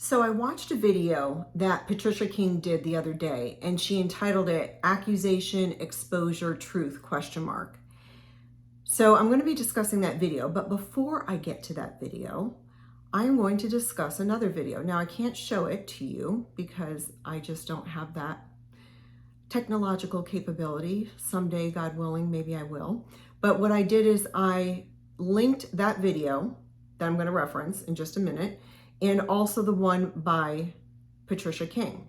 So I watched a video that Patricia King did the other day, and she entitled it Accusation, Exposure, Truth, ? So I'm going to be discussing that video, but before I get to that video, I am going to discuss another video. Now I can't show it to you because I just don't have that technological capability. Someday, God willing, maybe I will. But what I did is I linked that video that I'm going to reference in just a minute, and also the one by Patricia King,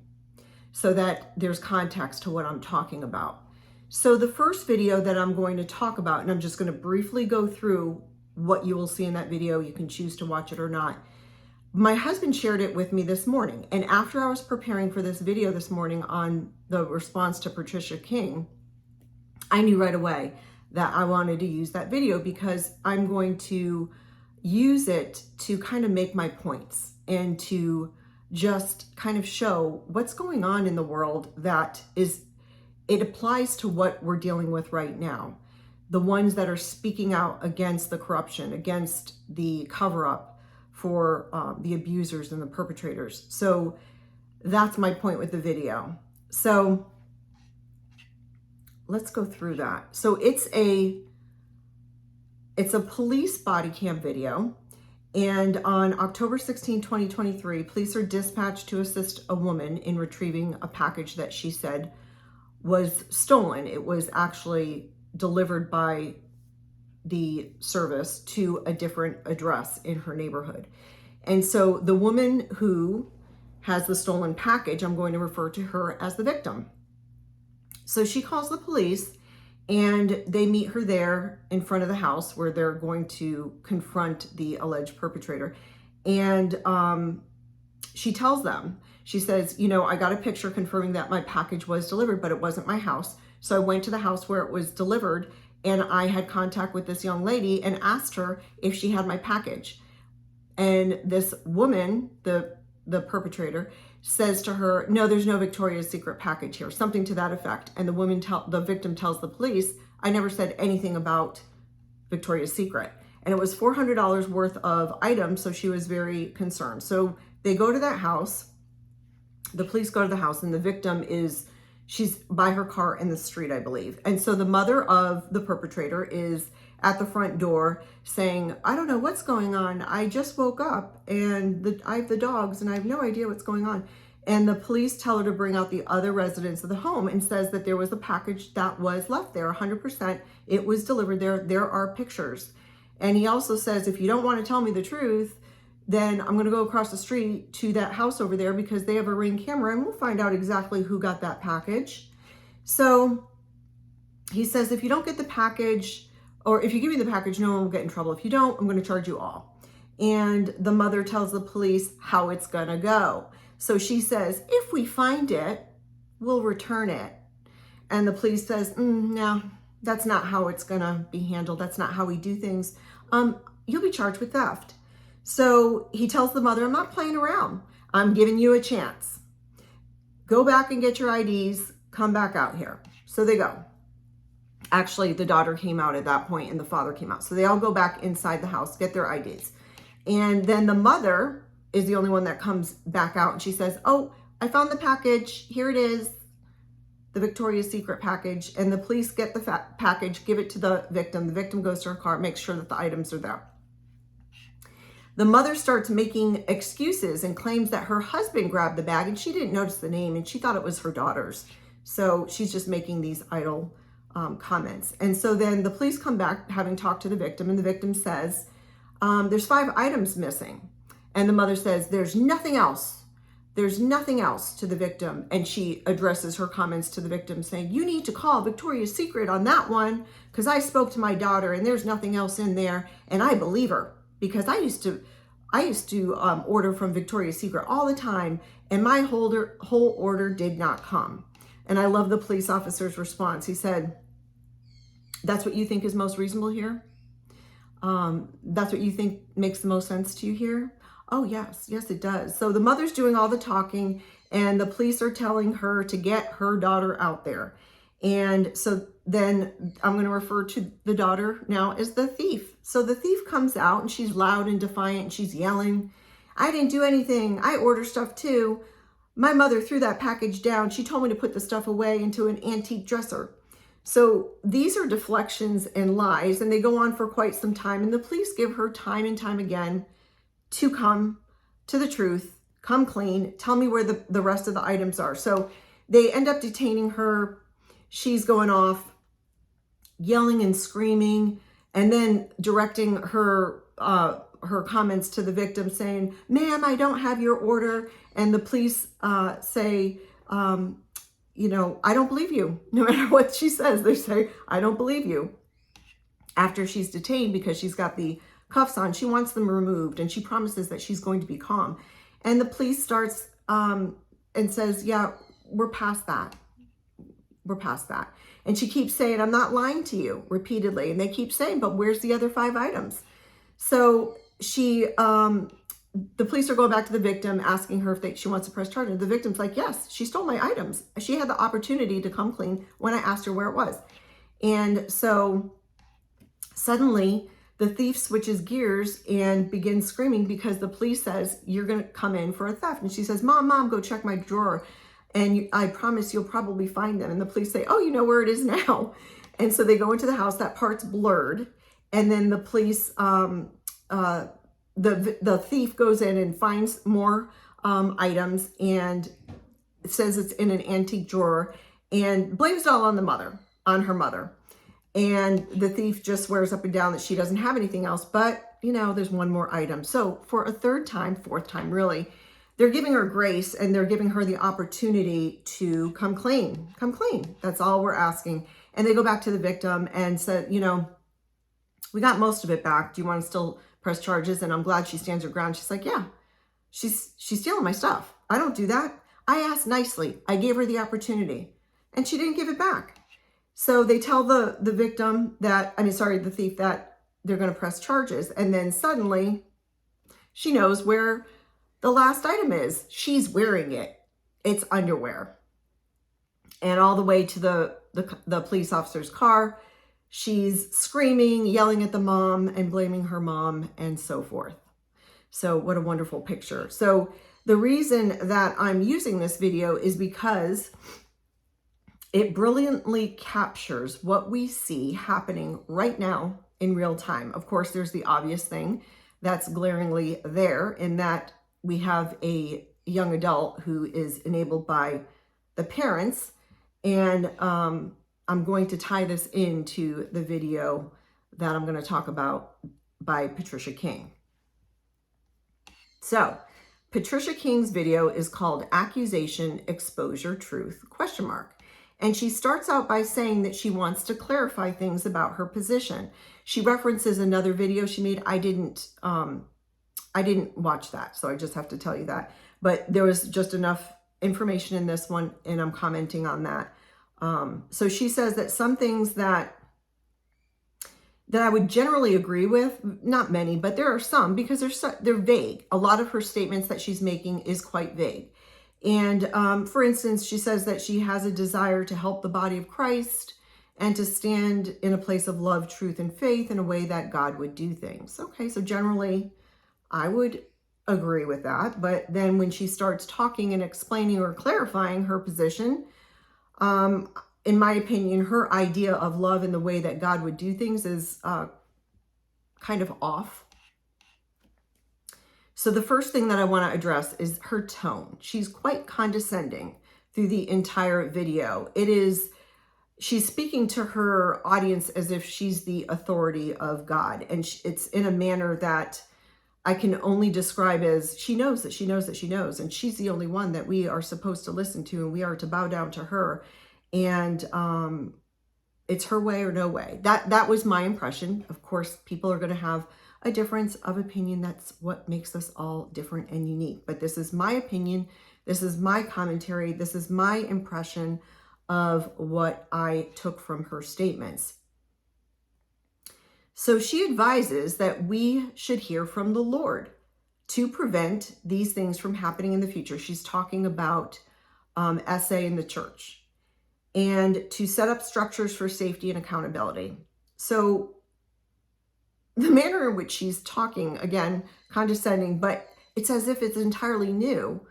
so that there's context to what I'm talking about. So the first video that I'm going to talk about, and I'm just going to briefly go through what you will see in that video. You can choose to watch it or not. My husband shared it with me this morning, and after I was preparing for this video this morning on the response to Patricia King, I knew right away that I wanted to use that video because I'm going to use it to kind of make my points and to just kind of show what's going on in the world that it applies to what we're dealing with right now. The ones that are speaking out against the corruption, against the cover-up for the abusers and the perpetrators. So that's my point with the video. So let's go through that. So it's a police body cam video. And on October 16, 2023, police are dispatched to assist a woman in retrieving a package that she said was stolen. It was actually delivered by the service to a different address in her neighborhood. And so the woman who has the stolen package, I'm going to refer to her as the victim. So she calls the police, and they meet her there in front of the house where they're going to confront the alleged perpetrator. And she tells them, she says, I got a picture confirming that my package was delivered, but it wasn't my house. So I went to the house where it was delivered, and I had contact with this young lady and asked her if she had my package. And this woman, the perpetrator, says to her, no, there's no Victoria's Secret package here, something to that effect. And the victim tells the police, I never said anything about Victoria's Secret. And it was $400 worth of items, so she was very concerned. So they go to that house, the police go to the house, and the victim she's by her car in the street, I believe. And so the mother of the perpetrator is at the front door saying, I don't know what's going on. I just woke up and I have the dogs and I have no idea what's going on. And the police tell her to bring out the other residents of the home and says that there was a package that was left there, 100%. It was delivered there. There are pictures. And he also says, if you don't want to tell me the truth, then I'm going to go across the street to that house over there because they have a Ring camera and we'll find out exactly who got that package. So he says, if you don't get the package, or if you give me the package, no one will get in trouble. If you don't, I'm going to charge you all. And the mother tells the police how it's going to go. So she says, if we find it, we'll return it. And the police says, no, that's not how it's going to be handled. That's not how we do things. You'll be charged with theft. So he tells the mother, I'm not playing around. I'm giving you a chance. Go back and get your IDs. Come back out here. So they go. Actually, the daughter came out at that point and the father came out. So they all go back inside the house, get their IDs. And then the mother is the only one that comes back out. And she says, oh, I found the package. Here it is, the Victoria's Secret package. And the police get the package, give it to the victim. The victim goes to her car, makes sure that the items are there. The mother starts making excuses and claims that her husband grabbed the bag and she didn't notice the name and she thought it was her daughter's. So she's just making these idle comments. And so then the police come back having talked to the victim, and the victim says, there's 5 items missing. And the mother says, there's nothing else. There's nothing else to the victim. And she addresses her comments to the victim saying, you need to call Victoria's Secret on that one because I spoke to my daughter and there's nothing else in there. And I believe her because I used to order from Victoria's Secret all the time and my whole order did not come. And I love the police officer's response. He said, that's what you think is most reasonable here? That's what you think makes the most sense to you here? Oh, yes, it does. So the mother's doing all the talking and the police are telling her to get her daughter out there. And so then I'm going to refer to the daughter now as the thief. So the thief comes out and she's loud and defiant and she's yelling. I didn't do anything. I order stuff too. My mother threw that package down. She told me to put the stuff away into an antique dresser. So these are deflections and lies, and they go on for quite some time. And the police give her time and time again to come to the truth, come clean, tell me where the rest of the items are. So they end up detaining her. She's going off, yelling and screaming, and then directing her comments to the victim saying, ma'am, I don't have your order. And the police say, you know, I don't believe you. No matter what she says, they say, I don't believe you. After she's detained because she's got the cuffs on, she wants them removed, and she promises that she's going to be calm. And the police starts and says, yeah, we're past that. We're past that. And she keeps saying, I'm not lying to you, repeatedly. And they keep saying, but where's the other 5 items? So she, the police are going back to the victim, asking her if she wants to press charges. The victim's like, yes, she stole my items. She had the opportunity to come clean when I asked her where it was. And so suddenly the thief switches gears and begins screaming because the police says, you're going to come in for a theft. And she says, mom, go check my drawer. And I promise you'll probably find them. And the police say, oh, you know where it is now. And so they go into the house. That part's blurred. And then the police, the thief goes in and finds more items and says it's in an antique drawer and blames it all on her mother. And the thief just swears up and down that she doesn't have anything else. But, you know, there's one more item. So for a fourth time, really, they're giving her grace, and they're giving her the opportunity to come clean. Come clean. That's all we're asking. And they go back to the victim and said, you know, we got most of it back. Do you want to still press charges? And I'm glad she stands her ground. She's like, yeah, she's stealing my stuff. I don't do that. I asked nicely. I gave her the opportunity, and she didn't give it back. So they tell the victim that, the thief, that they're going to press charges. And then suddenly she knows where the last item is. She's wearing it. It's underwear. And all the way to the police officer's car, she's screaming, yelling at the mom and blaming her mom and so forth. So what a wonderful picture. So the reason that I'm using this video is because it brilliantly captures what we see happening right now in real time. Of course, there's the obvious thing that's glaringly there, in that we have a young adult who is enabled by the parents. And I'm going to tie this into the video that I'm going to talk about by Patricia King. So Patricia King's video is called Accusation, Exposure, Truth, ? And she starts out by saying that she wants to clarify things about her position. She references another video she made. I didn't watch that, so I just have to tell you that. But there was just enough information in this one, and I'm commenting on that. So she says that some things that I would generally agree with, not many, but there are some, because they're vague. A lot of her statements that she's making is quite vague. And for instance, she says that she has a desire to help the body of Christ and to stand in a place of love, truth, and faith in a way that God would do things. Okay, so generally, I would agree with that. But then when she starts talking and explaining or clarifying her position, in my opinion, her idea of love and the way that God would do things is kind of off. So the first thing that I want to address is her tone. She's quite condescending through the entire video. She's speaking to her audience as if she's the authority of God. And it's in a manner that I can only describe as she knows that she knows that she knows. And she's the only one that we are supposed to listen to, and we are to bow down to her. And it's her way or no way. That was my impression. Of course, people are going to have a difference of opinion. That's what makes us all different and unique. But this is my opinion. This is my commentary. This is my impression of what I took from her statements. So she advises that we should hear from the Lord to prevent these things from happening in the future. She's talking about SA in the church, and to set up structures for safety and accountability. So the manner in which she's talking, again, condescending, but It's as if it's entirely new.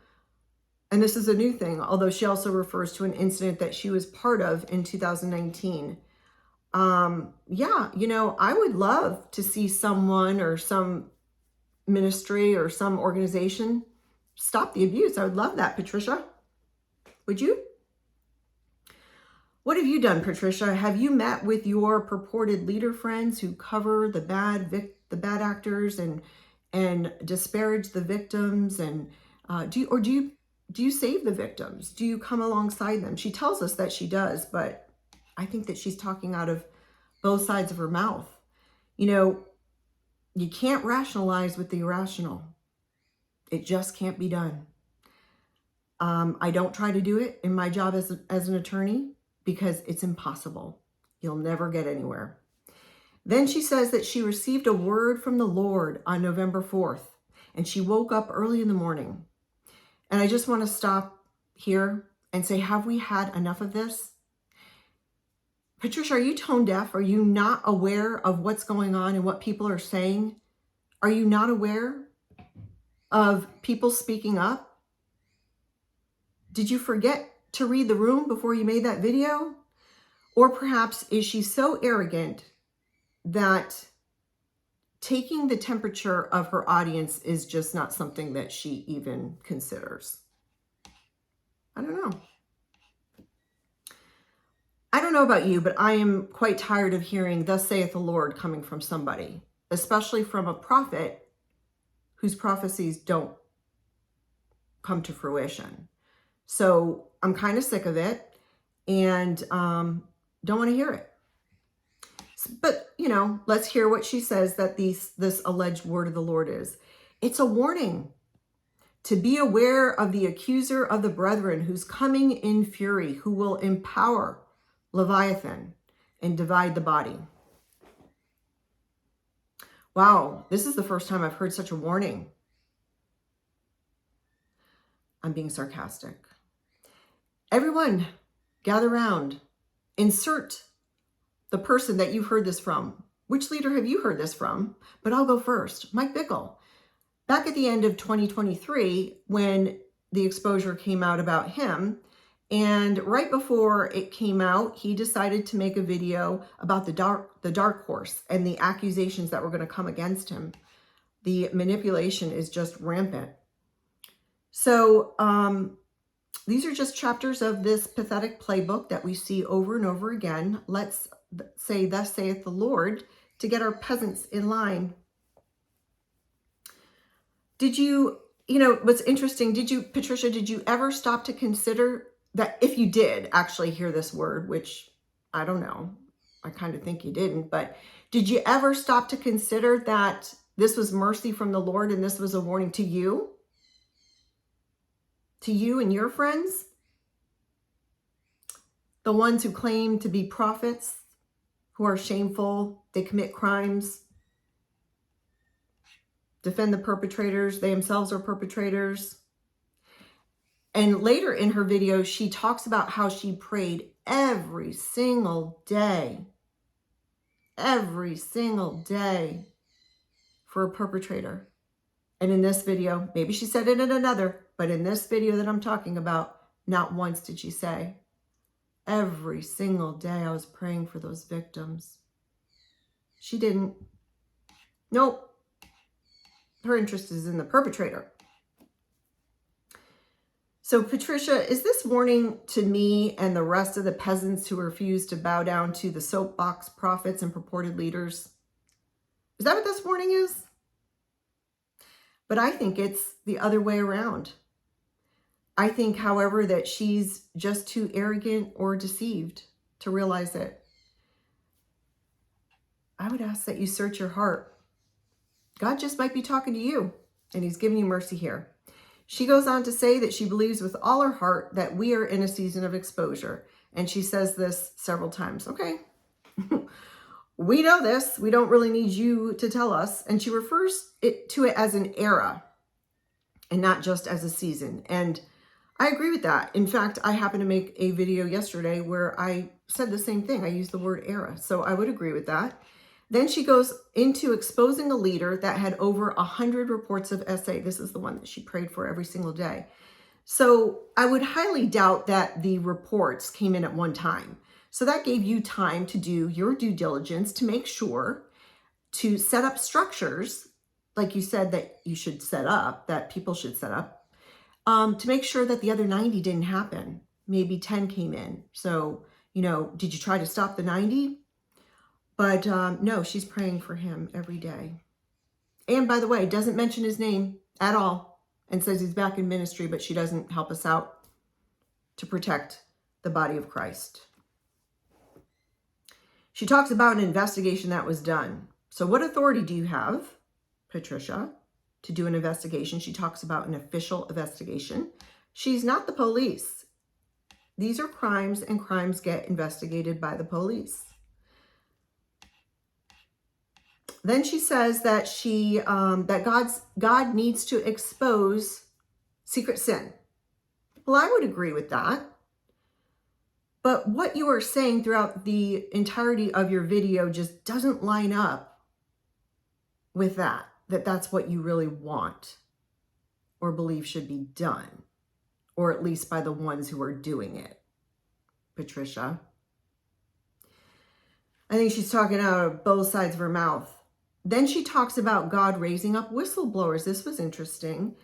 And this is a new thing, although she also refers to an incident that she was part of in 2019. Yeah, I would love to see someone or some ministry or some organization stop the abuse. I would love that, Patricia. Would you? What have you done, Patricia? Have you met with your purported leader friends who cover the bad actors and disparage the victims? And do you save the victims? Do you come alongside them? She tells us that she does, but I think that she's talking out of both sides of her mouth. You can't rationalize with the irrational. It just can't be done. I don't try to do it in my job as an attorney because it's impossible. You'll never get anywhere. Then she says that she received a word from the Lord on November 4th, and she woke up early in the morning. And I just want to stop here and say, have we had enough of this? Patricia, are you tone deaf? Are you not aware of what's going on and what people are saying? Are you not aware of people speaking up? Did you forget to read the room before you made that video? Or perhaps is she so arrogant that taking the temperature of her audience is just not something that she even considers? I don't know. I don't know about you, but I am quite tired of hearing "Thus saith the Lord" coming from somebody, especially from a prophet whose prophecies don't come to fruition. So I'm kind of sick of it and don't want to hear it. But, let's hear what she says that this alleged word of the Lord is. It's a warning to be aware of the accuser of the brethren who's coming in fury, who will empower Leviathan and divide the body. Wow, this is the first time I've heard such a warning. I'm being sarcastic. Everyone, gather round. Insert the person that you've heard this from. Which leader have you heard this from? But I'll go first. Mike Bickle. Back at the end of 2023, when the exposure came out about him, and right before it came out, he decided to make a video about the dark horse and the accusations that were going to come against him. The manipulation is just rampant. So these are just chapters of this pathetic playbook that we see over and over again. Let's say, "Thus saith the Lord," to get our peasants in line. What's interesting, Patricia, did you ever stop to consider that if you did actually hear this word, which I don't know, I kind of think you didn't, but did you ever stop to consider that this was mercy from the Lord and this was a warning to you? To you and your friends? The ones who claim to be prophets, who are shameful, they commit crimes, defend the perpetrators, they themselves are perpetrators. And later in her video, she talks about how she prayed every single day for a perpetrator. And in this video, maybe she said it in another, but in this video that I'm talking about, not once did she say, "Every single day I was praying for those victims." She didn't. Nope. Her interest is in the perpetrator. So Patricia, is this warning to me and the rest of the peasants who refuse to bow down to the soapbox prophets and purported leaders? Is that what this warning is? But I think it's the other way around. I think, however, that she's just too arrogant or deceived to realize it. I would ask that you search your heart. God just might be talking to you, and he's giving you mercy here. She goes on to say that she believes with all her heart that we are in a season of exposure. And she says this several times. Okay, we know this. We don't really need you to tell us. And she refers to it as an era and not just as a season. And I agree with that. In fact, I happened to make a video yesterday where I said the same thing. I used the word era. So I would agree with that. Then she goes into exposing a leader that had over 100 reports of SA. This is the one that she prayed for every single day. So I would highly doubt that the reports came in at one time. So that gave you time to do your due diligence to make sure to set up structures, like you said that you should set up, that people should set up, to make sure that the other 90 didn't happen. Maybe 10 came in. So, did you try to stop the 90? But no, she's praying for him every day. And by the way, doesn't mention his name at all and says he's back in ministry, but she doesn't help us out to protect the body of Christ. She talks about an investigation that was done. So what authority do you have, Patricia, to do an investigation? She talks about an official investigation. She's not the police. These are crimes, and crimes get investigated by the police. Then she says that God needs to expose secret sin. Well, I would agree with that. But what you are saying throughout the entirety of your video just doesn't line up with that's what you really want or believe should be done, or at least by the ones who are doing it, Patricia. I think she's talking out of both sides of her mouth. Then she talks about God raising up whistleblowers. This was interesting.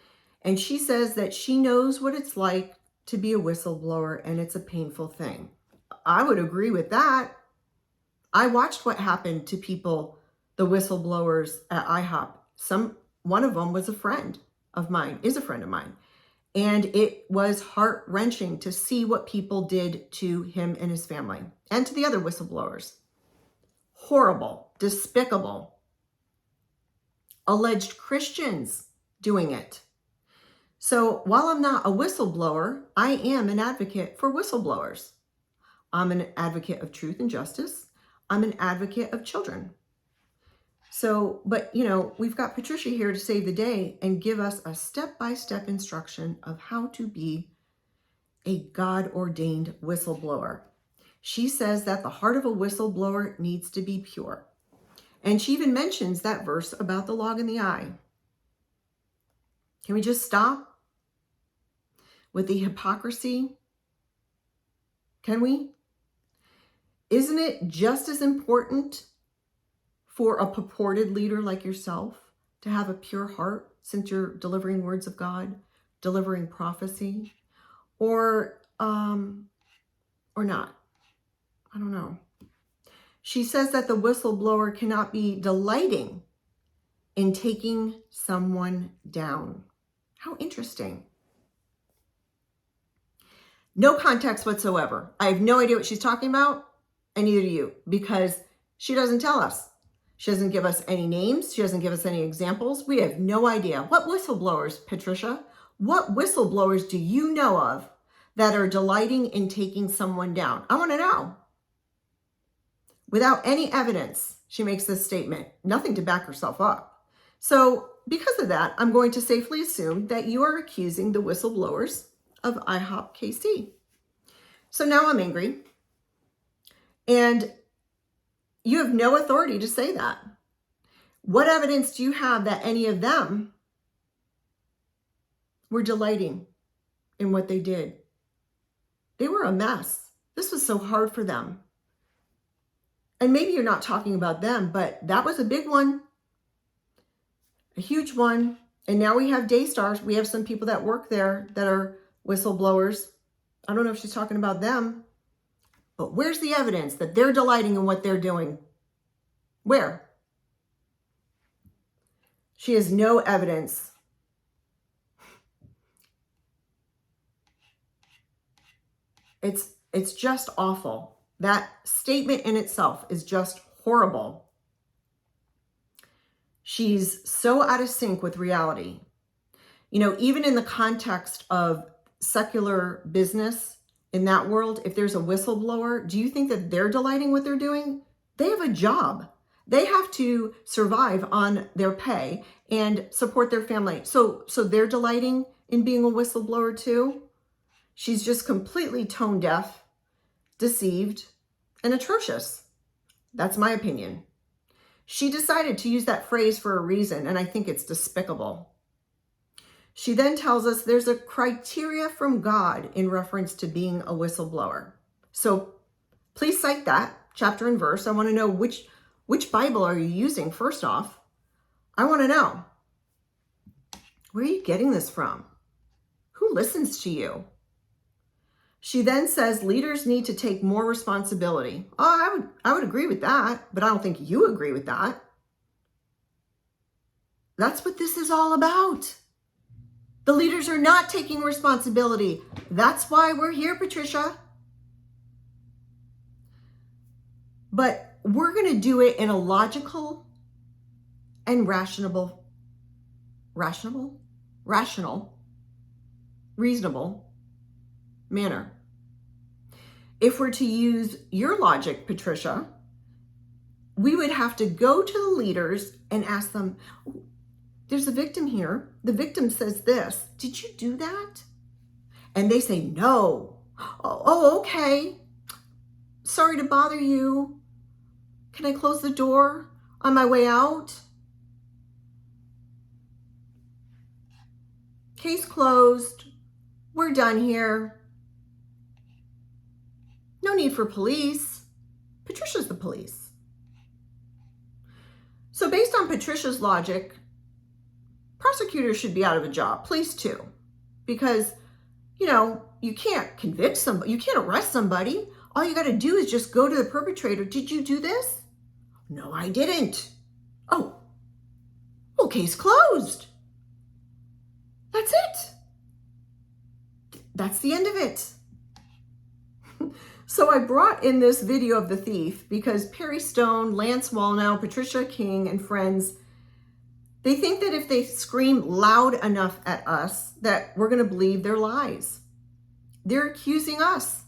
And she says that she knows what it's like to be a whistleblower, and it's a painful thing. I would agree with that. I watched what happened to people, the whistleblowers at IHOP. One of them was a friend of mine, is a friend of mine. And it was heart-wrenching to see what people did to him and his family and to the other whistleblowers. Horrible, despicable. Alleged Christians doing it. So while I'm not a whistleblower, I am an advocate for whistleblowers. I'm an advocate of truth and justice. I'm an advocate of children. So, but we've got Patricia here to save the day and give us a step-by-step instruction of how to be a God-ordained whistleblower. She says that the heart of a whistleblower needs to be pure. And she even mentions that verse about the log in the eye. Can we just stop with the hypocrisy? Can we? Isn't it just as important for a purported leader like yourself to have a pure heart, since you're delivering words of God, delivering prophecy, or not? I don't know. She says that the whistleblower cannot be delighting in taking someone down. How interesting. No context whatsoever. I have no idea what she's talking about, and neither do you, because she doesn't tell us. She doesn't give us any names. She doesn't give us any examples. We have no idea. What whistleblowers, Patricia? What whistleblowers do you know of that are delighting in taking someone down? I want to know. Without any evidence, she makes this statement, nothing to back herself up. So because of that, I'm going to safely assume that you are accusing the whistleblowers of IHOP KC. So now I'm angry. And you have no authority to say that. What evidence do you have that any of them were delighting in what they did? They were a mess. This was so hard for them. And maybe you're not talking about them, but that was a big one, a huge one. And now we have Daystars. We have some people that work there that are whistleblowers. I don't know if she's talking about them, but where's the evidence that they're delighting in what they're doing? Where? She has no evidence. It's just awful. That statement in itself is just horrible. She's so out of sync with reality. Even in the context of secular business, in that world, if there's a whistleblower, do you think that they're delighting what they're doing? They have a job. They have to survive on their pay and support their family. So they're delighting in being a whistleblower too? She's just completely tone deaf, deceived, and atrocious. That's my opinion. She decided to use that phrase for a reason, and I think it's despicable. She then tells us there's a criteria from God in reference to being a whistleblower. So please cite that chapter and verse. I want to know which Bible are you using first off. I want to know. Where are you getting this from? Who listens to you? She then says leaders need to take more responsibility. Oh, I would agree with that, but I don't think you agree with that. That's what this is all about. The leaders are not taking responsibility. That's why we're here, Patricia. But we're going to do it in a logical and reasonable manner. If we're to use your logic, Patricia, we would have to go to the leaders and ask them, there's a victim here. The victim says this. Did you do that? And they say, no. Oh, okay. Sorry to bother you. Can I close the door on my way out? Case closed. We're done here. No need for police. Patricia's the police. So based on Patricia's logic, prosecutors should be out of a job. Police too. Because, you can't convict somebody. You can't arrest somebody. All you got to do is just go to the perpetrator. Did you do this? No, I didn't. Oh, well, case closed. That's it. That's the end of it. So I brought in this video of the thief because Perry Stone, Lance Wallnau, Patricia King, and friends, they think that if they scream loud enough at us that we're going to believe their lies. They're accusing us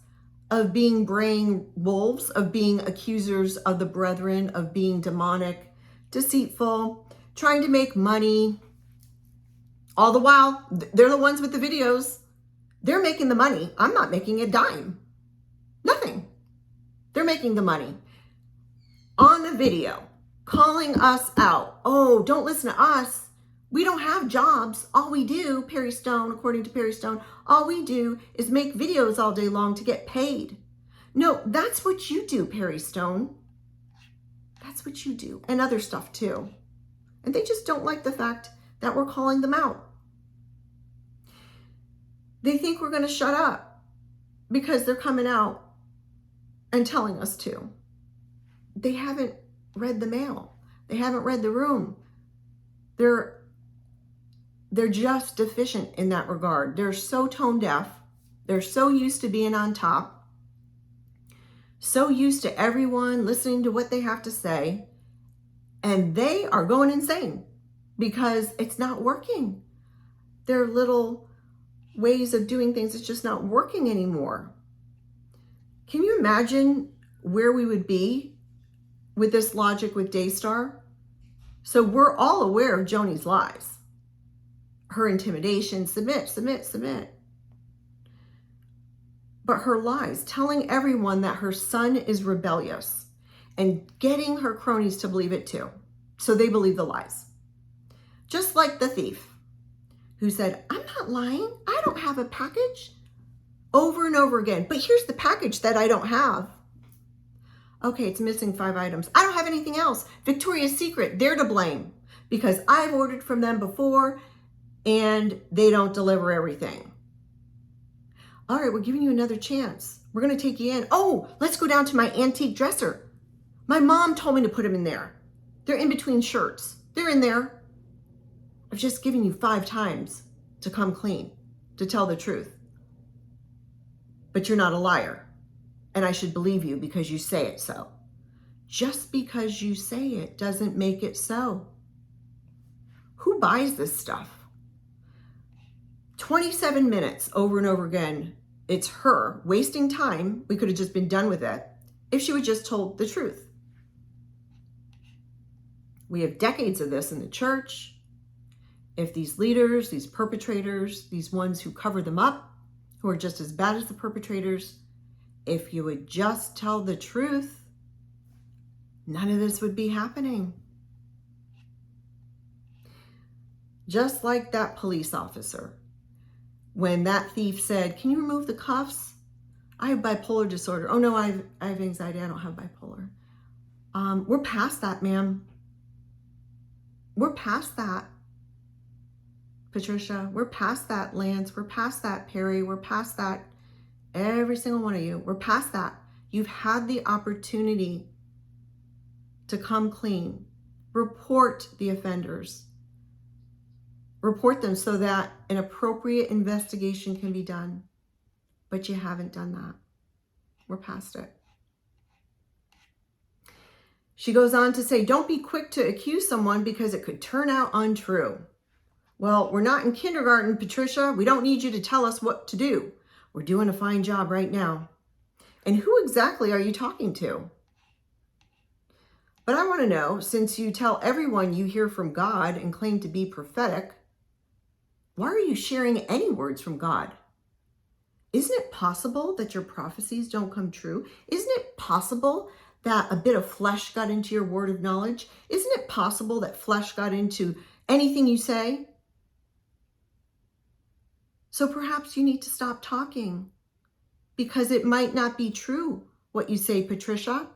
of being braying wolves, of being accusers of the brethren, of being demonic, deceitful, trying to make money. All the while, they're the ones with the videos. They're making the money. I'm not making a dime. Nothing. They're making the money. On the video, calling us out. Oh, don't listen to us. We don't have jobs. All we do, Perry Stone, according to Perry Stone, all we do is make videos all day long to get paid. No, that's what you do, Perry Stone. That's what you do. And other stuff too. And they just don't like the fact that we're calling them out. They think we're going to shut up because they're coming out and telling us to. They haven't read the mail. They haven't read the room. They're just deficient in that regard. They're so tone deaf. They're so used to being on top. So used to everyone listening to what they have to say. And they are going insane because it's not working. Their little ways of doing things is just not working anymore. Can you imagine where we would be with this logic with Daystar? So we're all aware of Joni's lies. Her intimidation, submit. But her lies, telling everyone that her son is rebellious and getting her cronies to believe it too. So they believe the lies. Just like the thief who said, I'm not lying. I don't have a package. Over and over again. But here's the package that I don't have. Okay, it's missing 5 items. I don't have anything else. Victoria's Secret, they're to blame because I've ordered from them before and they don't deliver everything. All right, we're giving you another chance. We're going to take you in. Oh, let's go down to my antique dresser. My mom told me to put them in there. They're in between shirts. They're in there. I've just given you 5 times to come clean, to tell the truth. But you're not a liar. And I should believe you because you say it so. Just because you say it doesn't make it so. Who buys this stuff? 27 minutes over and over again. It's her wasting time. We could have just been done with it if she would just told the truth. We have decades of this in the church. If these leaders, these perpetrators, these ones who cover them up, who are just as bad as the perpetrators, if you would just tell the truth, none of this would be happening. Just like that police officer. When that thief said, "Can you remove the cuffs? I have bipolar disorder." "Oh no, I have anxiety. I don't have bipolar." We're past that, ma'am. We're past that, Patricia. We're past that, Lance. We're past that, Perry. We're past that, every single one of you. We're past that. You've had the opportunity to come clean. Report the offenders. Report them so that an appropriate investigation can be done. But you haven't done that. We're past it. She goes on to say, don't be quick to accuse someone because it could turn out untrue. Well, we're not in kindergarten, Patricia. We don't need you to tell us what to do. We're doing a fine job right now. And who exactly are you talking to? But I want to know, since you tell everyone you hear from God and claim to be prophetic, why are you sharing any words from God? Isn't it possible that your prophecies don't come true? Isn't it possible that a bit of flesh got into your word of knowledge? Isn't it possible that flesh got into anything you say? So perhaps you need to stop talking because it might not be true what you say, Patricia.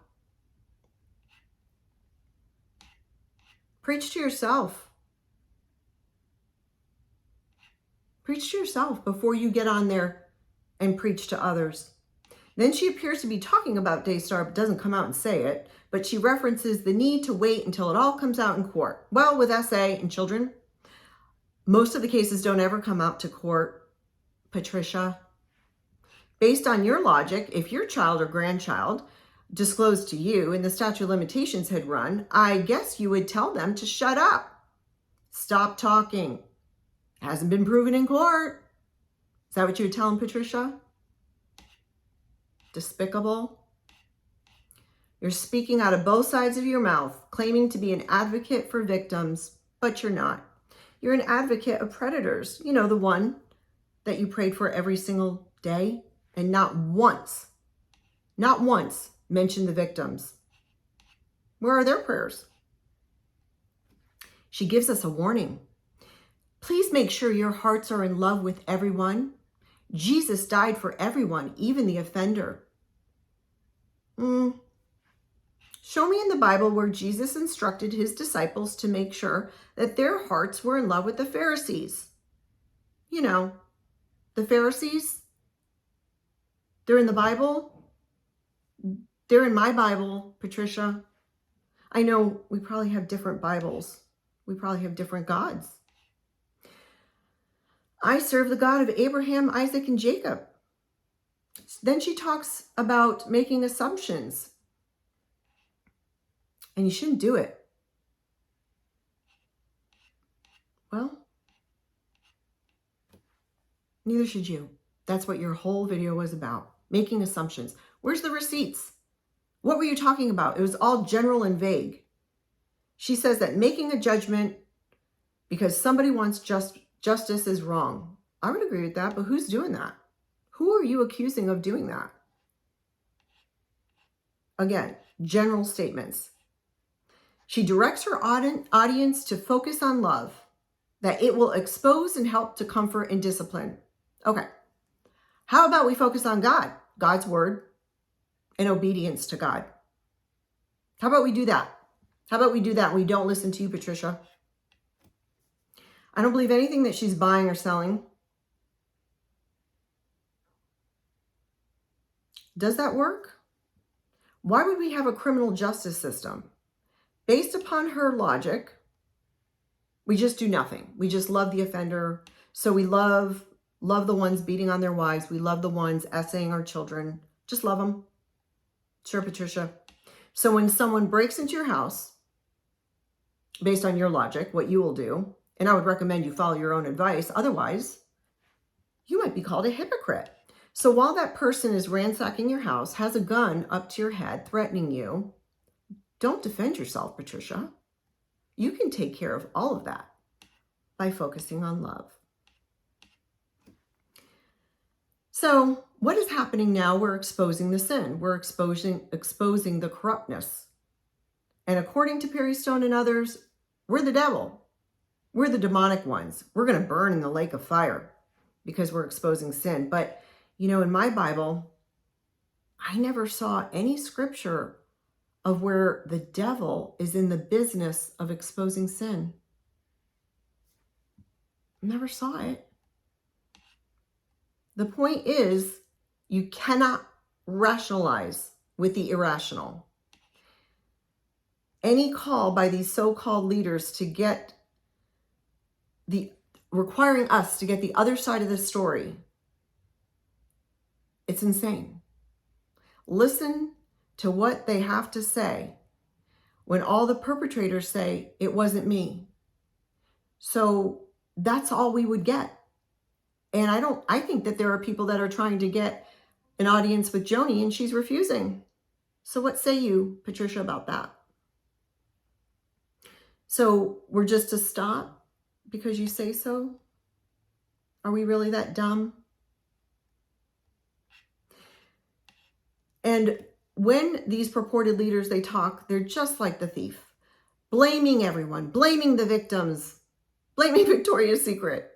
Preach to yourself. Preach to yourself before you get on there and preach to others. Then she appears to be talking about Daystar, but doesn't come out and say it, but she references the need to wait until it all comes out in court. Well, with SA and children, most of the cases don't ever come out to court, Patricia. Based on your logic, if your child or grandchild disclosed to you and the statute of limitations had run, I guess you would tell them to shut up. Stop talking. Hasn't been proven in court. Is that what you would tell them, Patricia? Despicable. You're speaking out of both sides of your mouth, claiming to be an advocate for victims, but you're not. You're an advocate of predators. You know, the one that you prayed for every single day and not once mentioned the victims. Where are their prayers? She gives us a warning. Please make sure your hearts are in love with everyone. Jesus died for everyone, even the offender. Show me in the Bible where Jesus instructed his disciples to make sure that their hearts were in love with the Pharisees. You know, the Pharisees, they're in the Bible. They're in my Bible, Patricia. I know we probably have different Bibles. We probably have different gods. I serve the God of Abraham, Isaac, and Jacob. Then she talks about making assumptions. And you shouldn't do it. Well, neither should you. That's what your whole video was about. Making assumptions. Where's the receipts? What were you talking about? It was all general and vague. She says that making a judgment because somebody wants justice is wrong. I would agree with that, but who's doing that? Who are you accusing of doing that? Again, general statements. She directs her audience to focus on love, that it will expose and help to comfort and discipline. Okay. How about we focus on God, God's word, and obedience to God? How about we do that? How about we do that? We don't listen to you, Patricia. I don't believe anything that she's buying or selling. Does that work? Why would we have a criminal justice system? Based upon her logic, we just do nothing. We just love the offender. So we love the ones beating on their wives. We love the ones essaying our children. Just love them. Sure, Patricia. So when someone breaks into your house, based on your logic, what you will do, and I would recommend you follow your own advice. Otherwise, you might be called a hypocrite. So while that person is ransacking your house, has a gun up to your head, threatening you, don't defend yourself, Patricia. You can take care of all of that by focusing on love. So what is happening now? We're exposing the sin. We're exposing the corruptness. And according to Perry Stone and others, we're the devil. we're the demonic ones. We're going to burn in the lake of fire because we're exposing sin. But, you know, in my Bible, I never saw any scripture of where the devil is in the business of exposing sin. Never saw it. The point is, you cannot rationalize with the irrational. Any call by these so-called leaders to get requiring us to get the other side of the story, it's insane. Listen to what they have to say when all the perpetrators say, it wasn't me. So that's all we would get. And I think that there are people that are trying to get an audience with Joni and she's refusing. So what say you, Patricia, about that? So we're just to stop because you say so? Are we really that dumb? And when these purported leaders, they talk, they're just like the thief, blaming everyone, blaming the victims, blaming Victoria's Secret,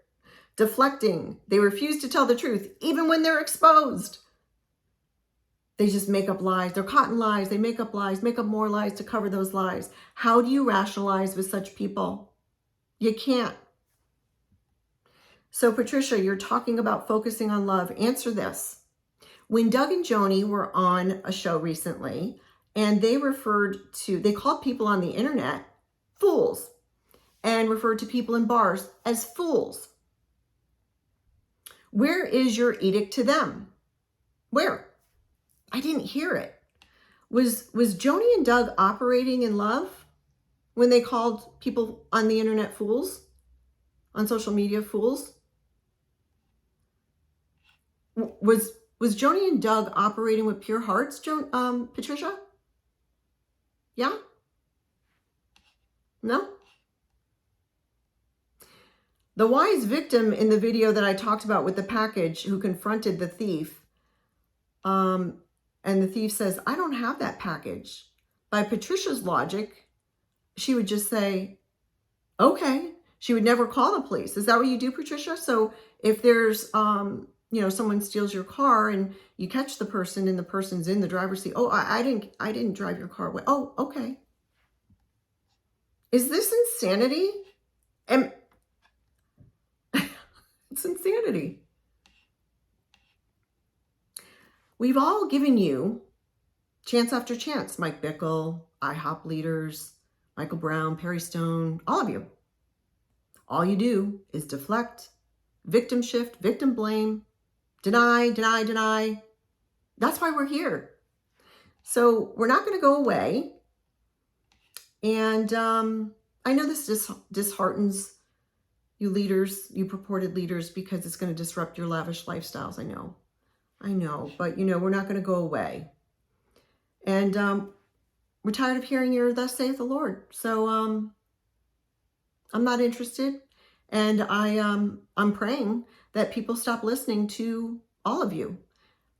deflecting. They refuse to tell the truth, even when they're exposed. They just make up lies. They're caught in lies. They make up lies, make up more lies to cover those lies. How do you rationalize with such people? You can't. So Patricia, you're talking about focusing on love. Answer this. When Doug and Joni were on a show recently, and they called people on the internet fools and referred to people in bars as fools. Where is your edict to them? Where? I didn't hear it. Was Joni and Doug operating in love when they called people on the internet fools, on social media fools? Was Joni and Doug operating with pure hearts, Patricia? Yeah? No? The wise victim in the video that I talked about with the package who confronted the thief, and the thief says, I don't have that package. By Patricia's logic, she would just say, okay. She would never call the police. Is that what you do, Patricia? So if there's, someone steals your car and you catch the person and the person's in the driver's seat. Oh, I didn't drive your car away. Oh, okay. Is this insanity? It's insanity. We've all given you chance after chance. Mike Bickle, IHOP leaders, Michael Brown, Perry Stone, all of you. All you do is deflect, victim shift, victim blame, deny, deny, deny. That's why we're here. So we're not going to go away. And I know this disheartens you leaders, you purported leaders, because it's going to disrupt your lavish lifestyles. I know, but we're not going to go away. And we're tired of hearing your thus saith the Lord. So I'm not interested. And I'm praying that people stop listening to all of you.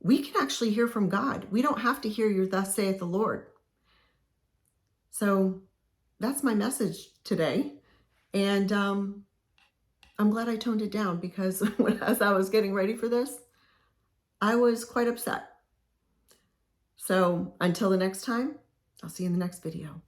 We can actually hear from God. We don't have to hear your thus saith the Lord. So that's my message today. And I'm glad I toned it down, because as I was getting ready for this, I was quite upset. So until the next time, I'll see you in the next video.